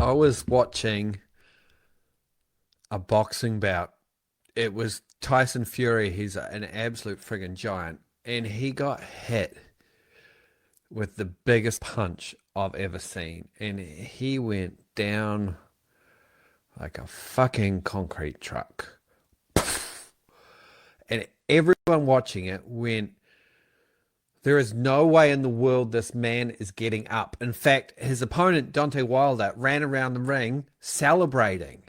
I was watching a boxing bout. It was Tyson Fury. He's an absolute friggin' giant. And he got hit with the biggest punch I've ever seen. And he went down like a fucking concrete truck. And everyone watching it went, there is no way in the world this man is getting up. In fact, his opponent, Deontay Wilder, ran around the ring celebrating,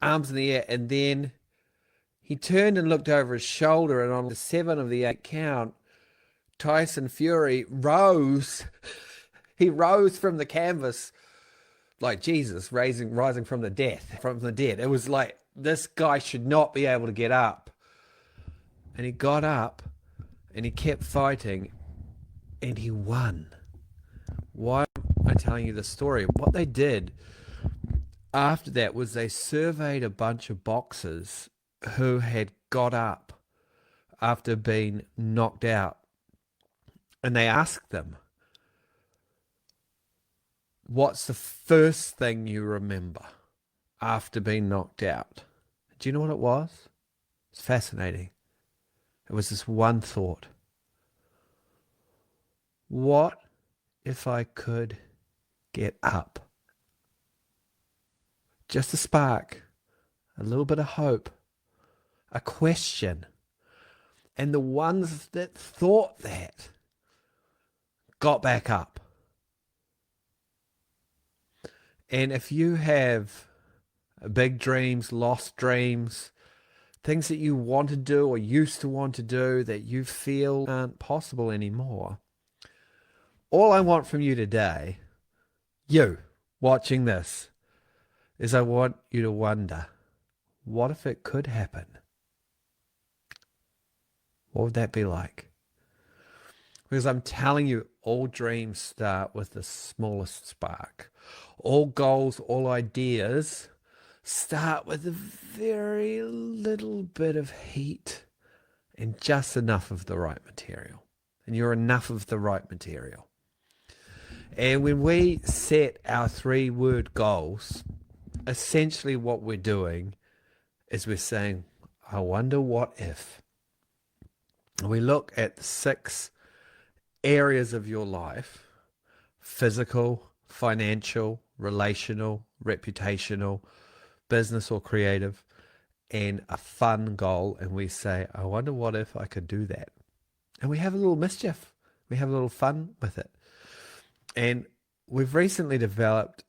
arms in the air, and then he turned and looked over his shoulder, and on the 7 of the 8 count, Tyson Fury rose. He rose from the canvas like Jesus rising from the dead. It was like this guy should not be able to get up. And he got up and he kept fighting and he won. Why am I telling you this story? What they did after that was they surveyed a bunch of boxers who had got up after being knocked out. And they asked them, what's the first thing you remember after being knocked out? Do you know what it was? It's fascinating. It was this one thought. What if I could get up? Just a spark, a little bit of hope, a question. And the ones that thought that got back up. And if you have big dreams, lost dreams, things that you want to do or used to want to do that you feel aren't possible anymore, all I want from you today, you watching this, is I want you to wonder, what if it could happen? What would that be like? Because I'm telling you, all dreams start with the smallest spark. All goals, all ideas start with a very little bit of heat and just enough of the right material. And you're enough of the right material. And when we set our 3-word goals, essentially what we're doing is we're saying, I wonder what if. We look at the 6 areas of your life: physical, financial, relational, reputational, business or creative, and a fun goal. And we say, I wonder what if I could do that. And we have a little mischief. We have a little fun with it. And we've recently developed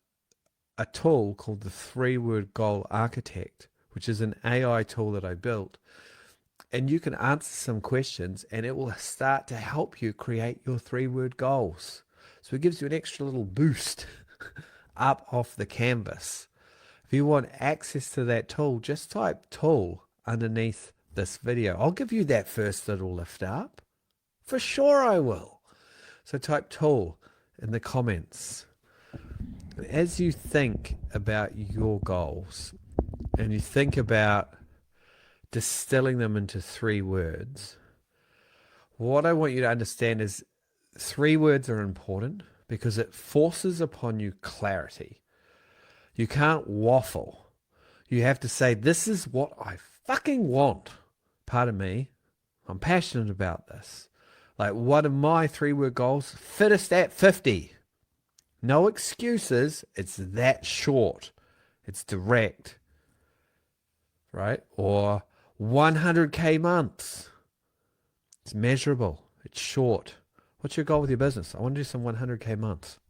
a tool called the 3-word goal architect, which is an AI tool that I built. And you can answer some questions and it will start to help you create your 3-word goals. So it gives you an extra little boost up off the canvas. If you want access to that tool, just type tool underneath this video. I'll give you that first little lift up. For sure I will. So type tool in the comments. As you think about your goals and you think about distilling them into 3 words, what I want you to understand is 3 words are important because it forces upon you clarity. You can't waffle. You have to say, this is what I fucking want. Pardon me. I'm passionate about this. Like, what are my 3-word goals? Fittest at 50. No excuses. It's that short. It's direct. Right? Or 100K months. It's measurable. It's short. What's your goal with your business? I want to do some 100K months.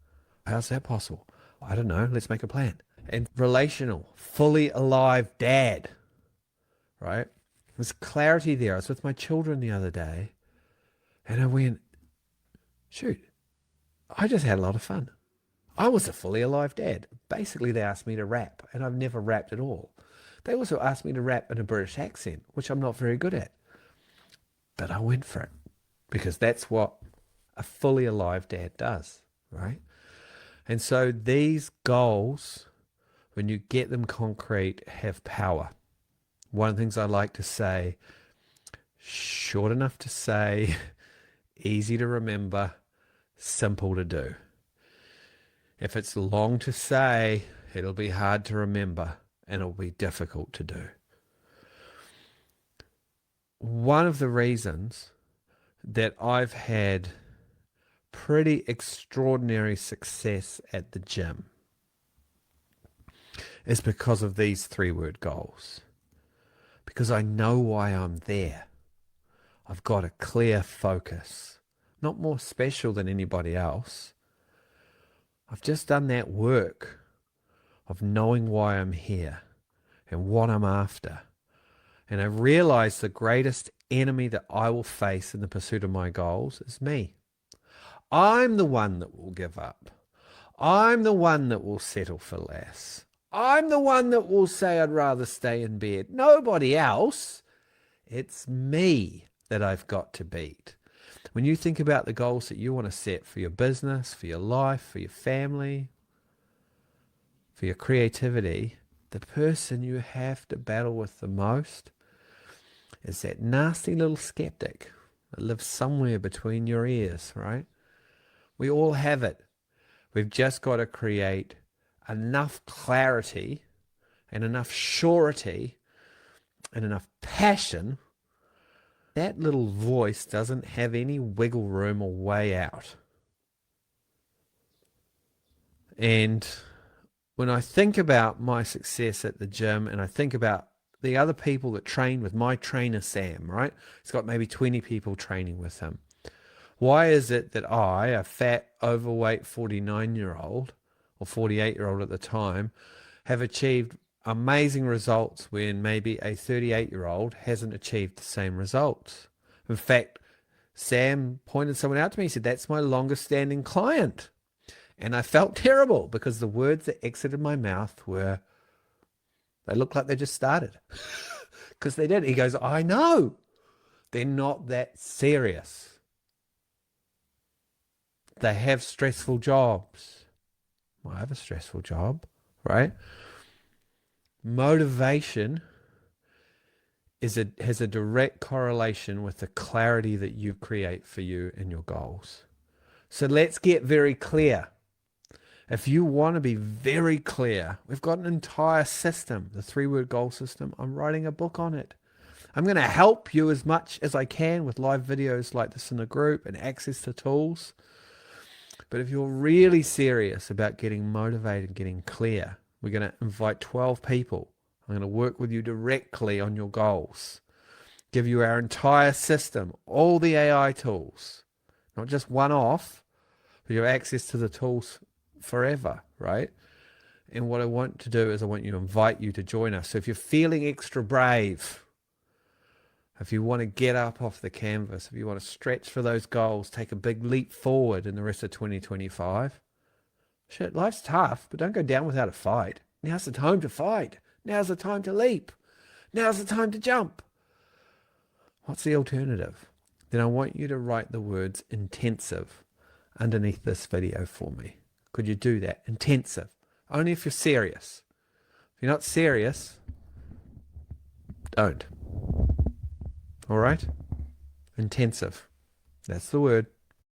How's that possible? I don't know. Let's make a plan. And relational, fully alive dad. Right? There's clarity there. I was with my children the other day and I went, shoot, I just had a lot of fun. I was a fully alive dad. Basically, they asked me to rap, and I've never rapped at all. They also asked me to rap in a British accent, which I'm not very good at. But I went for it because that's what a fully alive dad does, right? And so these goals, when you get them concrete, have power. One of the things I like to say, short enough to say, easy to remember, simple to do. If it's long to say It'll be hard to remember and it'll be difficult to do. One of the reasons that I've had pretty extraordinary success at the gym is because of these 3-word goals. Because I know why I'm there. I've got a clear focus. Not more special than anybody else. I've just done that work of knowing why I'm here and what I'm after. And I realize the greatest enemy that I will face in the pursuit of my goals is me. I'm the one that will give up. I'm the one that will settle for less. I'm the one that will say I'd rather stay in bed. Nobody else. It's me that I've got to beat. When you think about the goals that you want to set for your business, for your life, for your family, for your creativity, the person you have to battle with the most is that nasty little skeptic that lives somewhere between your ears, right? We all have it. We've just got to create enough clarity and enough surety and enough passion. That little voice doesn't have any wiggle room or way out. And when I think about my success at the gym and I think about the other people that train with my trainer, Sam, right? He's got maybe 20 people training with him. Why is it that I, a fat, overweight 49-year-old or 48-year-old at the time, have achieved amazing results when maybe a 38-year-old hasn't achieved the same results? In fact, Sam pointed someone out to me. He said, that's my longest standing client. And I felt terrible because the words that exited my mouth were, they look like they just started. Because they did. He goes, I know. They're not that serious. They have stressful jobs. Well, I have a stressful job, right? Motivation has a direct correlation with the clarity that you create for you and your goals. So let's get very clear. If you want to be very clear, we've got an entire system, the 3-word goal system. I'm writing a book on it. I'm going to help you as much as I can with live videos like this in a group and access to tools. But if you're really serious about getting motivated, getting clear, we're going to invite 12 people. I'm going to work with you directly on your goals. Give you our entire system, all the AI tools, not just one-off, but you have access to the tools forever, right? And what I want to do is I want you to invite you to join us. So if you're feeling extra brave, if you want to get up off the canvas, if you want to stretch for those goals, take a big leap forward in the rest of 2025, shit, life's tough, but don't go down without a fight. Now's the time to fight. Now's the time to leap. Now's the time to jump. What's the alternative? Then I want you to write the words intensive underneath this video for me. Could you do that? Intensive. Only if you're serious. If you're not serious, don't. All right? Intensive. That's the word.